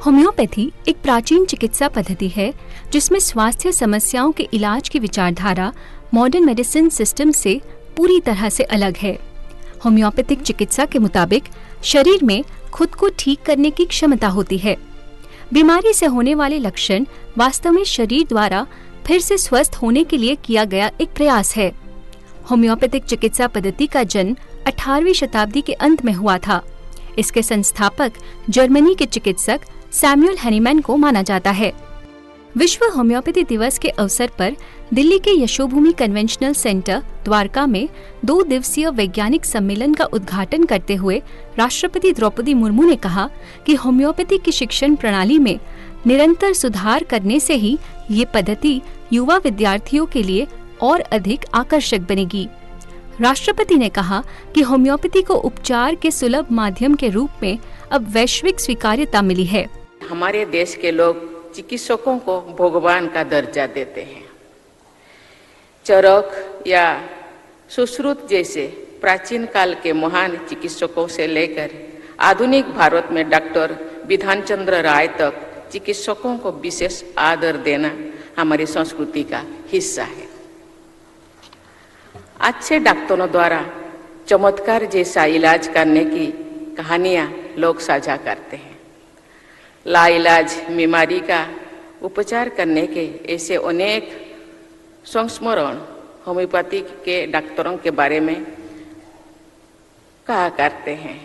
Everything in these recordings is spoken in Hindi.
होम्योपैथी एक प्राचीन चिकित्सा पद्धति है जिसमें स्वास्थ्य समस्याओं के इलाज की विचारधारा मॉडर्न मेडिसिन सिस्टम से पूरी तरह से अलग है। होम्योपैथिक चिकित्सा के मुताबिक शरीर में खुद को ठीक करने की क्षमता होती है। बीमारी से होने वाले लक्षण वास्तव में शरीर द्वारा फिर से स्वस्थ होने के लिए किया गया एक प्रयास है। होम्योपैथिक चिकित्सा पद्धति का जन्म 18वीं शताब्दी के अंत में हुआ था। इसके संस्थापक जर्मनी के चिकित्सक सैमुअल हनीमैन को माना जाता है। विश्व होम्योपैथी दिवस के अवसर पर दिल्ली के यशोभूमि कन्वेंशनल सेंटर द्वारका में 2 दिवसीय वैज्ञानिक सम्मेलन का उद्घाटन करते हुए राष्ट्रपति द्रौपदी मुर्मू ने कहा कि होम्योपैथी की शिक्षण प्रणाली में निरंतर सुधार करने से ही ये पद्धति युवा विद्यार्थियों के लिए और अधिक आकर्षक बनेगी। राष्ट्रपति ने कहा कि होम्योपैथी को उपचार के सुलभ माध्यम के रूप में अब वैश्विक स्वीकार्यता मिली है। हमारे देश के लोग चिकित्सकों को भगवान का दर्जा देते हैं। चरक या सुश्रुत जैसे प्राचीन काल के महान चिकित्सकों से लेकर आधुनिक भारत में डॉक्टर विधान चंद्र राय तक चिकित्सकों को विशेष आदर देना हमारी संस्कृति का हिस्सा है। अच्छे डॉक्टरों द्वारा चमत्कार जैसा इलाज करने की कहानियां लोग साझा करते हैं। लाइलाज बीमारी का उपचार करने के ऐसे अनेक संस्मरण होम्योपैथी के डॉक्टरों के बारे में कहा करते हैं।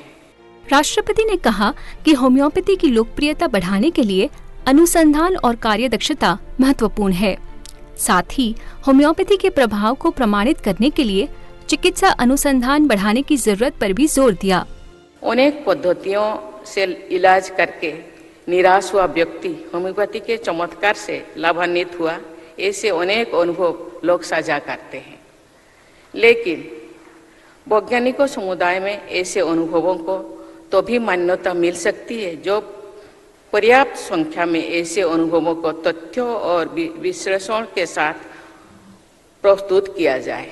राष्ट्रपति ने कहा कि होम्योपैथी की लोकप्रियता बढ़ाने के लिए अनुसंधान और कार्यदक्षता महत्वपूर्ण है। साथ ही होम्योपैथी के प्रभाव को प्रमाणित करने के लिए चिकित्सा अनुसंधान बढ़ाने की जरूरत पर भी जोर दिया। अनेक पद्धतियों से इलाज करके निराश हुआ व्यक्ति होम्योपैथी के चमत्कार से लाभान्वित हुआ, ऐसे अनेक अनुभव लोग साझा करते हैं। लेकिन वैज्ञानिकों समुदाय में ऐसे अनुभवों को तो भी मान्यता मिल सकती है जो पर्याप्त संख्या में ऐसे अनुभवों को तथ्यों और विश्लेषण के साथ प्रस्तुत किया जाए।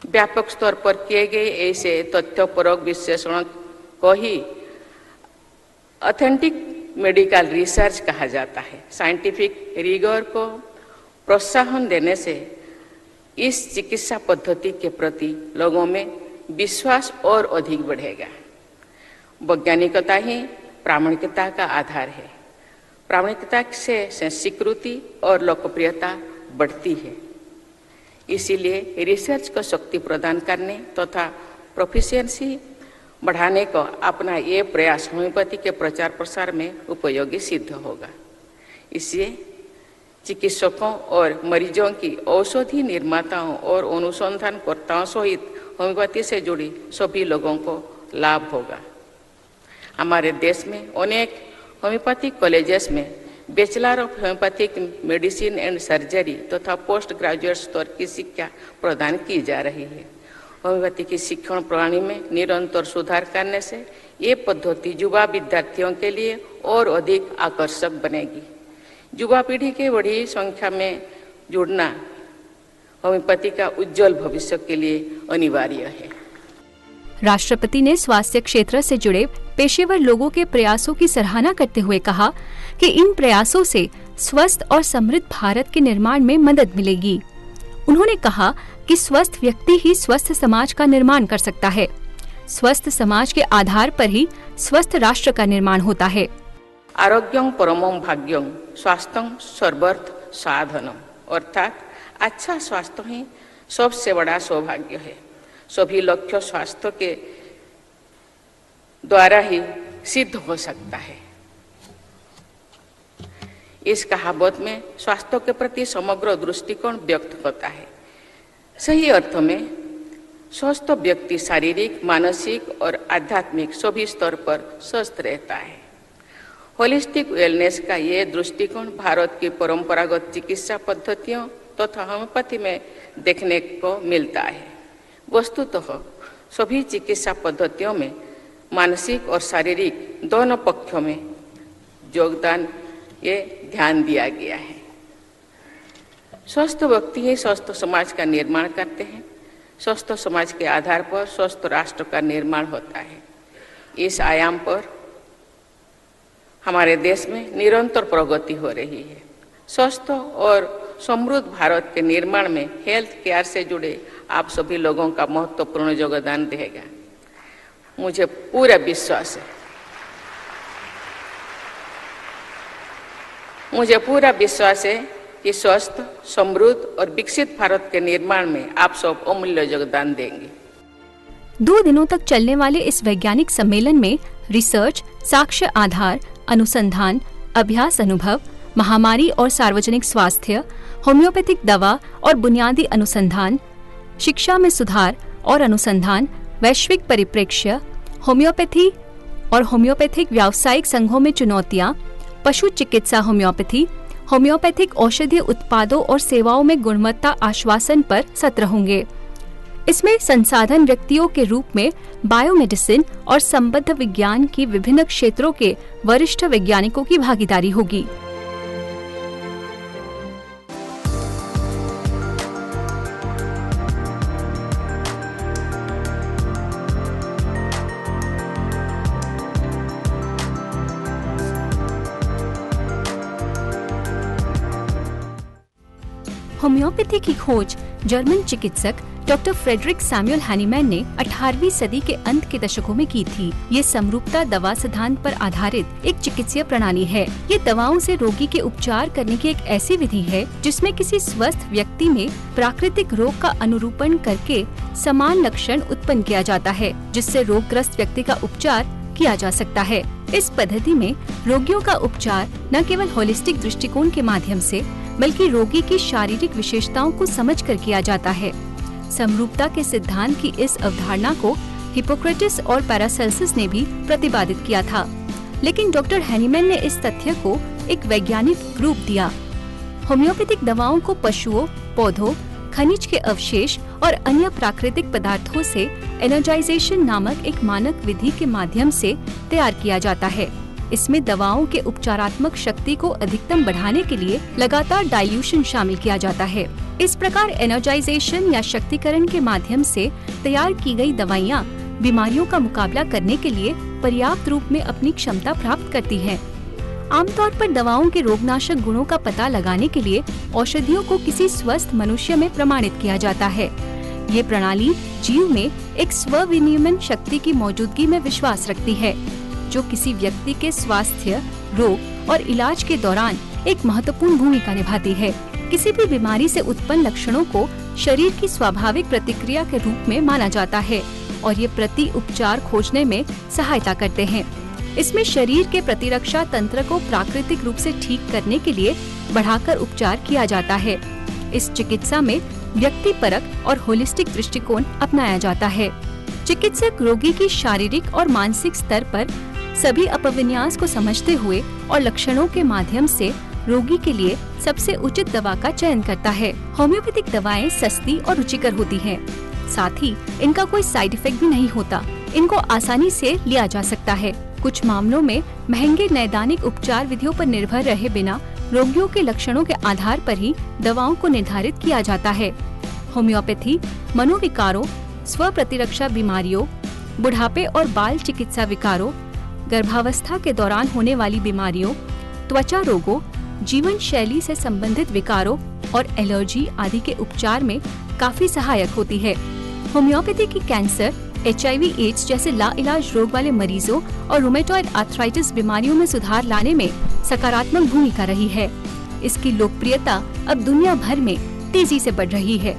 व्यापक स्तर पर किए गए ऐसे तथ्यपरक विश्लेषण को ही ऑथेंटिक मेडिकल रिसर्च कहा जाता है। साइंटिफिक रिगोर को प्रोत्साहन देने से इस चिकित्सा पद्धति के प्रति लोगों में विश्वास और अधिक बढ़ेगा। वैज्ञानिकता ही प्रामाणिकता का आधार है। प्रामाणिकता से स्वीकृति और लोकप्रियता बढ़ती है। इसीलिए रिसर्च को शक्ति प्रदान करने तथा प्रोफिशिएंसी बढ़ाने को अपना ये प्रयास होम्योपैथी के प्रचार प्रसार में उपयोगी सिद्ध होगा। इससे चिकित्सकों और मरीजों की औषधि निर्माताओं और अनुसंधानकर्ताओं सहित होम्योपैथी से जुड़ी सभी लोगों को लाभ होगा। हमारे देश में अनेक होम्योपैथिक कॉलेजेस में bachelor of homeopathic medicine and surgery तथा पोस्ट ग्रेजुएट स्तर की शिक्षा प्रदान की जा रही है। होम्योपैथी की शिक्षण प्रणाली में निरंतर सुधार करने से ये पद्धति युवा विद्यार्थियों के लिए और अधिक आकर्षक बनेगी। युवा पीढ़ी के बड़ी संख्या में जुड़ना होम्योपैथी का उज्जवल भविष्य के लिए अनिवार्य है। राष्ट्रपति ने स्वास्थ्य क्षेत्र से जुड़े पेशेवर लोगों के प्रयासों की सराहना करते हुए कहा कि इन प्रयासों से स्वस्थ और समृद्ध भारत के निर्माण में मदद मिलेगी। उन्होंने कहा कि स्वस्थ व्यक्ति ही स्वस्थ समाज का निर्माण कर सकता है। स्वस्थ समाज के आधार पर ही स्वस्थ राष्ट्र का निर्माण होता है। आरोग्यं परमं भाग्यं स्वास्थ्यं सर्वार्थ साधनम, अर्थात अच्छा स्वास्थ्य ही सबसे बड़ा सौभाग्य है। सभी लक्ष्य स्वास्थ्य के द्वारा ही सिद्ध हो सकता है। इस कहावत में स्वास्थ्य के प्रति समग्र दृष्टिकोण व्यक्त होता है। सही अर्थ में स्वस्थ व्यक्ति शारीरिक, मानसिक और आध्यात्मिक सभी स्तर पर स्वस्थ रहता है। होलिस्टिक वेलनेस का ये दृष्टिकोण भारत की परंपरागत चिकित्सा पद्धतियों तथा होम्योपैथी में देखने को मिलता है। वस्तुतः सभी चिकित्सा पद्धतियों में मानसिक और शारीरिक दोनों पक्षों में योगदान ये ध्यान दिया गया है। स्वस्थ व्यक्ति ही स्वस्थ समाज का निर्माण करते हैं। स्वस्थ समाज के आधार पर स्वस्थ राष्ट्र का निर्माण होता है। इस आयाम पर हमारे देश में निरंतर प्रगति हो रही है। स्वस्थ और समृद्ध भारत के निर्माण में हेल्थ केयर से जुड़े आप सभी लोगों का महत्वपूर्ण योगदान रहेगा। मुझे पूरा विश्वास है कि स्वस्थ, समृद्ध और विकसित भारत के निर्माण में आप सब अमूल्य योगदान देंगे। 2 दिनों तक चलने वाले इस वैज्ञानिक सम्मेलन में रिसर्च, साक्ष्य आधार, अनुसंधान, अभ्यास अनुभव, महामारी और सार्वजनिक स्वास्थ्य, होम्योपैथिक दवा और बुनियादी अनुसंधान, शिक्षा में सुधार और अनुसंधान, वैश्विक परिप्रेक्ष्य, होम्योपैथी और होम्योपैथिक व्यावसायिक संघों में चुनौतियां, पशु चिकित्सा होम्योपैथी, होम्योपैथिक औषधीय उत्पादों और सेवाओं में गुणवत्ता आश्वासन पर सत्र होंगे। इसमें संसाधन व्यक्तियों के रूप में बायोमेडिसिन और संबद्ध विज्ञान की विभिन्न क्षेत्रों के वरिष्ठ वैज्ञानिकों की भागीदारी होगी। होम्योपैथी की खोज जर्मन चिकित्सक डॉक्टर फ्रेडरिक सैमुअल हैनीमैन ने 18वीं सदी के अंत के दशकों में की थी। ये समरूपता दवा सिद्धांत पर आधारित एक चिकित्सीय प्रणाली है। ये दवाओं से रोगी के उपचार करने की एक ऐसी विधि है जिसमें किसी स्वस्थ व्यक्ति में प्राकृतिक रोग का अनुरूपण करके समान लक्षण उत्पन्न किया जाता है, जिससे रोगग्रस्त व्यक्ति का उपचार किया जा सकता है। इस पद्धति में रोगियों का उपचार न केवल होलिस्टिक दृष्टिकोण के माध्यम से बल्कि रोगी की शारीरिक विशेषताओं को समझकर किया जाता है। समरूपता के सिद्धांत की इस अवधारणा को हिप्पोक्रेटिस और पैरासेल्सस ने भी प्रतिपादित किया था, लेकिन डॉक्टर हैनीमैन ने इस तथ्य को एक वैज्ञानिक रूप दिया। होम्योपैथिक दवाओं को पशुओं, पौधों, खनिज के अवशेष और अन्य प्राकृतिक पदार्थों से एनर्जाइजेशन नामक एक मानक विधि के माध्यम से तैयार किया जाता है। इसमें दवाओं के उपचारात्मक शक्ति को अधिकतम बढ़ाने के लिए लगातार डाइल्यूशन शामिल किया जाता है। इस प्रकार एनर्जाइजेशन या शक्तिकरण के माध्यम से तैयार की गई दवाइयाँ बीमारियों का मुकाबला करने के लिए पर्याप्त रूप में अपनी क्षमता प्राप्त करती हैं। आमतौर पर दवाओं के रोगनाशक गुणों का पता लगाने के लिए औषधियों को किसी स्वस्थ मनुष्य में प्रमाणित किया जाता है। ये प्रणाली जीव में एक स्व विनियमन शक्ति की मौजूदगी में विश्वास रखती है, जो किसी व्यक्ति के स्वास्थ्य, रोग और इलाज के दौरान एक महत्वपूर्ण भूमिका निभाती है। किसी भी बीमारी से उत्पन्न लक्षणों को शरीर की स्वाभाविक प्रतिक्रिया के रूप में माना जाता है और ये प्रति उपचार खोजने में सहायता करते हैं। इसमें शरीर के प्रतिरक्षा तंत्र को प्राकृतिक रूप से ठीक करने के लिए बढ़ाकर उपचार किया जाता है। इस चिकित्सा में व्यक्तिपरक और होलिस्टिक दृष्टिकोण अपनाया जाता है। चिकित्सक रोगी की शारीरिक और मानसिक स्तर पर सभी अपविन्यास को समझते हुए और लक्षणों के माध्यम से रोगी के लिए सबसे उचित दवा का चयन करता है। होम्योपैथिक दवाएं सस्ती और रुचिकर होती हैं। साथ ही इनका कोई साइड इफेक्ट भी नहीं होता। इनको आसानी से लिया जा सकता है। कुछ मामलों में महंगे नैदानिक उपचार विधियों पर निर्भर रहे बिना रोगियों के लक्षणों के आधार पर ही दवाओं को निर्धारित किया जाता है। होम्योपैथी मनोविकारों, स्व प्रतिरक्षा बीमारियों, बुढ़ापे और बाल चिकित्सा विकारों, गर्भावस्था के दौरान होने वाली बीमारियों, त्वचा रोगों, जीवन शैली से संबंधित विकारों और एलर्जी आदि के उपचार में काफी सहायक होती है। होम्योपैथी की कैंसर, HIV/AIDS जैसे लाइलाज रोग वाले मरीजों और रूमेटॉइड आर्थराइटिस बीमारियों में सुधार लाने में सकारात्मक भूमिका रही है। इसकी लोकप्रियता अब दुनिया भर में तेजी से बढ़ रही है।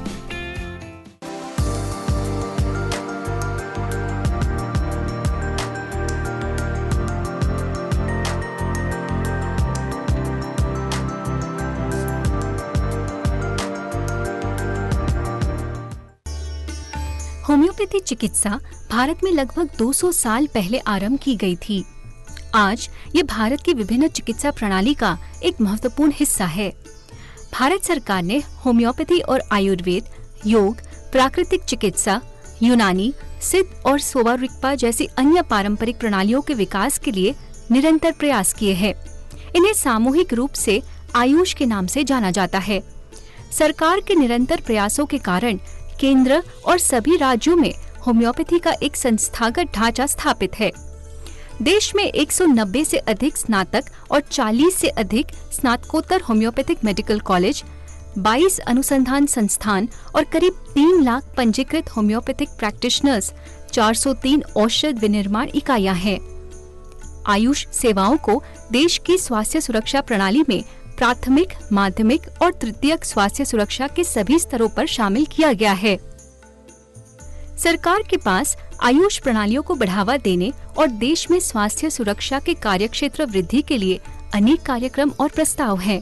होम्योपैथी चिकित्सा भारत में लगभग 200 साल पहले आरंभ की गई थी। आज ये भारत की विभिन्न चिकित्सा प्रणाली का एक महत्वपूर्ण हिस्सा है। भारत सरकार ने होम्योपैथी और आयुर्वेद, योग, प्राकृतिक चिकित्सा, यूनानी, सिद्ध और सोवा रिगपा जैसी अन्य पारंपरिक प्रणालियों के विकास के लिए निरंतर प्रयास किए हैं। इन्हें सामूहिक रूप से आयुष के नाम से जाना जाता है। सरकार के निरंतर प्रयासों के कारण केंद्र और सभी राज्यों में होम्योपैथी का एक संस्थागत ढांचा स्थापित है। देश में 190 से अधिक स्नातक और 40 से अधिक स्नातकोत्तर होम्योपैथिक मेडिकल कॉलेज, 22 अनुसंधान संस्थान और करीब 3 लाख पंजीकृत होम्योपैथिक प्रैक्टिशनर्स, 403 औषध विनिर्माण इकाइयां हैं। आयुष सेवाओं को देश की स्वास्थ्य सुरक्षा प्रणाली में प्राथमिक, माध्यमिक और तृतीयक स्वास्थ्य सुरक्षा के सभी स्तरों पर शामिल किया गया है। सरकार के पास आयुष प्रणालियों को बढ़ावा देने और देश में स्वास्थ्य सुरक्षा के कार्यक्षेत्र वृद्धि के लिए अनेक कार्यक्रम और प्रस्ताव हैं।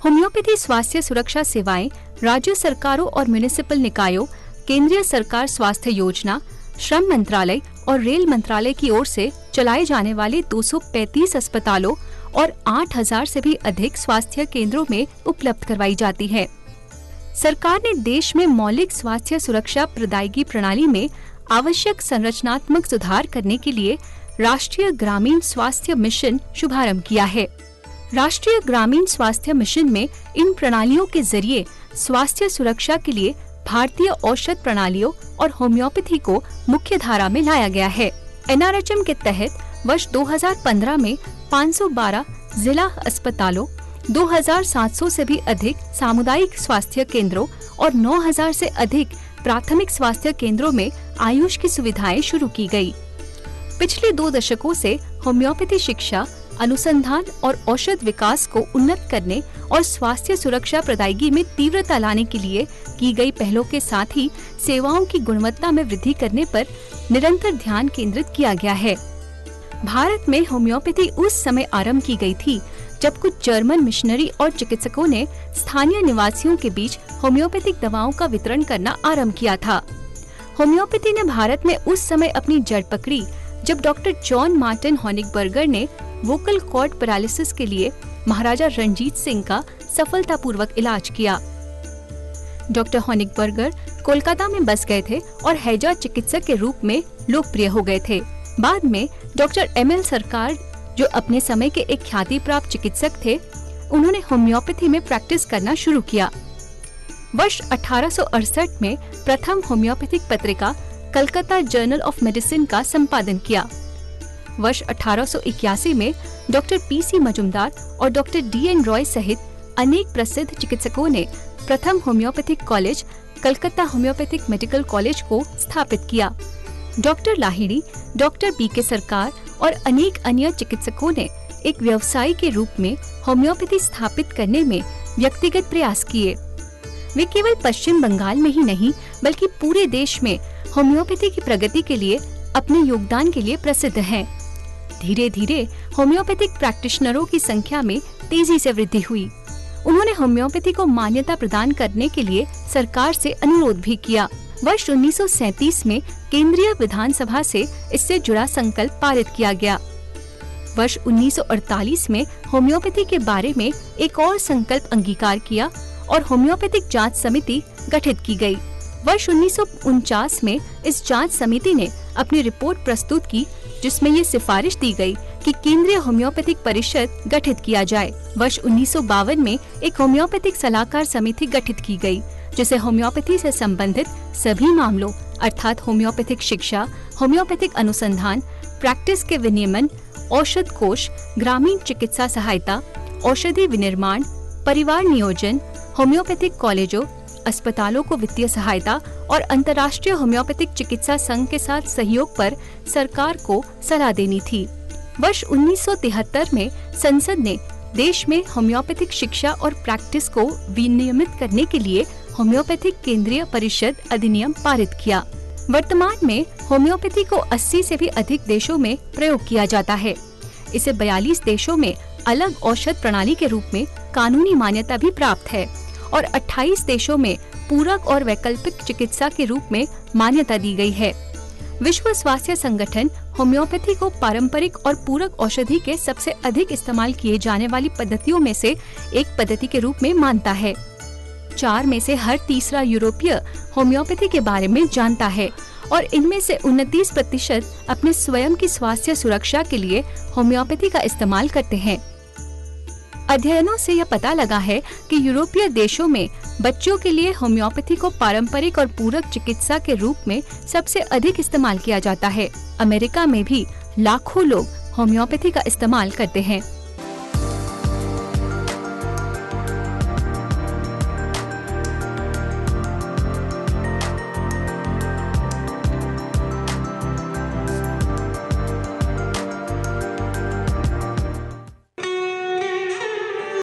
होम्योपैथी स्वास्थ्य सुरक्षा सेवाएं राज्य सरकारों और म्युनिसिपल निकायों, केंद्रीय सरकार स्वास्थ्य योजना, श्रम मंत्रालय और रेल मंत्रालय की ओर से चलाए जाने वाले 235 अस्पतालों और 8000 से भी अधिक स्वास्थ्य केंद्रों में उपलब्ध करवाई जाती है। सरकार ने देश में मौलिक स्वास्थ्य सुरक्षा प्रदायगी प्रणाली में आवश्यक संरचनात्मक सुधार करने के लिए राष्ट्रीय ग्रामीण स्वास्थ्य मिशन शुभारंभ किया है। राष्ट्रीय ग्रामीण स्वास्थ्य मिशन में इन प्रणालियों के जरिए स्वास्थ्य सुरक्षा के लिए भारतीय औषध प्रणालियों और होम्योपैथी को मुख्य धारा में लाया गया है। NRHM के तहत वर्ष 2015 में 512 जिला अस्पतालों, 2700 से भी अधिक सामुदायिक स्वास्थ्य केंद्रों और 9000 से अधिक प्राथमिक स्वास्थ्य केंद्रों में आयुष की सुविधाएं शुरू की गई। पिछले 2 दशकों से होम्योपैथी शिक्षा, अनुसंधान और औषध विकास को उन्नत करने और स्वास्थ्य सुरक्षा प्रदायगी में तीव्रता लाने के लिए की गई पहलों के साथ ही सेवाओं की गुणवत्ता में वृद्धि करने पर निरंतर ध्यान केंद्रित किया गया है। भारत में होम्योपैथी उस समय आरंभ की गई थी जब कुछ जर्मन मिशनरी और चिकित्सकों ने स्थानीय निवासियों के बीच होम्योपैथिक दवाओं का वितरण करना आरंभ किया था। होम्योपैथी ने भारत में उस समय अपनी जड़ पकड़ी जब डॉक्टर जॉन मार्टिन हॉनिगबर्गर ने वोकल कॉर्ड पैरालिसिस के लिए महाराजा रणजीत सिंह का सफलतापूर्वक इलाज किया। डॉक्टर हॉनिगबर्गर कोलकाता में बस गए थे और हैजा चिकित्सक के रूप में लोकप्रिय हो गए थे। बाद में डॉक्टर ML सरकार, जो अपने समय के एक ख्याति प्राप्त चिकित्सक थे, उन्होंने होम्योपैथी में प्रैक्टिस करना शुरू किया। वर्ष 1868 में प्रथम होम्योपैथिक पत्रिका कलकत्ता जर्नल ऑफ मेडिसिन का संपादन किया। वर्ष 1881 में डॉक्टर PC मजुमदार और डॉक्टर DN रॉय सहित अनेक प्रसिद्ध चिकित्सकों ने प्रथम homeopathic college Calcutta homeopathic medical college को स्थापित किया। डॉक्टर लाहिड़ी, डॉक्टर BK सरकार और अनेक अन्य चिकित्सकों ने एक व्यवसाय के रूप में होम्योपैथी स्थापित करने में व्यक्तिगत प्रयास किए। वे केवल पश्चिम बंगाल में ही नहीं बल्कि पूरे देश में होम्योपैथी की प्रगति के लिए अपने योगदान के लिए प्रसिद्ध हैं। धीरे धीरे होम्योपैथिक प्रैक्टिशनरों की संख्या में तेजी से वृद्धि हुई। उन्होंने होम्योपैथी को मान्यता प्रदान करने के लिए सरकार से अनुरोध भी किया। वर्ष 1937 में केंद्रीय विधानसभा से इससे जुड़ा संकल्प पारित किया गया। वर्ष 1948 में होम्योपैथी के बारे में एक और संकल्प अंगीकार किया और होम्योपैथिक जांच समिति गठित की गई। वर्ष 1949 में इस जांच समिति ने अपनी रिपोर्ट प्रस्तुत की, जिसमें ये सिफारिश दी गई कि केंद्रीय होम्योपैथिक परिषद गठित किया जाए। वर्ष 1952 में एक होम्योपैथिक सलाहकार समिति गठित की गई, जिसे होम्योपैथी से संबंधित सभी मामलों अर्थात होम्योपैथिक शिक्षा, होम्योपैथिक अनुसंधान, प्रैक्टिस के विनियमन, औषध कोष, ग्रामीण चिकित्सा सहायता, औषधि विनिर्माण, परिवार नियोजन, होम्योपैथिक कॉलेजों, अस्पतालों को वित्तीय सहायता और अंतर्राष्ट्रीय होम्योपैथिक चिकित्सा संघ के साथ सहयोग पर सरकार को सलाह देनी थी। वर्ष 1973 में संसद ने देश में होम्योपैथिक शिक्षा और प्रैक्टिस को विनियमित करने के लिए होम्योपैथिक केंद्रीय परिषद अधिनियम पारित किया। वर्तमान में होम्योपैथी को 80 से भी अधिक देशों में प्रयोग किया जाता है। इसे 42 देशों में अलग औषध प्रणाली के रूप में कानूनी मान्यता भी प्राप्त है और 28 देशों में पूरक और वैकल्पिक चिकित्सा के रूप में मान्यता दी गई है। विश्व स्वास्थ्य संगठन होम्योपैथी को पारंपरिक और पूरक औषधि के सबसे अधिक इस्तेमाल किए जाने वाली पद्धतियों में से एक पद्धति के रूप में मानता है। 4 में से हर तीसरा यूरोपीय होम्योपैथी के बारे में जानता है और इनमें से 29% अपने स्वयं की स्वास्थ्य सुरक्षा के लिए होम्योपैथी का इस्तेमाल करते हैं। अध्ययनों से यह पता लगा है कि यूरोपीय देशों में बच्चों के लिए होम्योपैथी को पारंपरिक और पूरक चिकित्सा के रूप में सबसे अधिक इस्तेमाल किया जाता है। अमेरिका में भी लाखों लोग होम्योपैथी का इस्तेमाल करते हैं।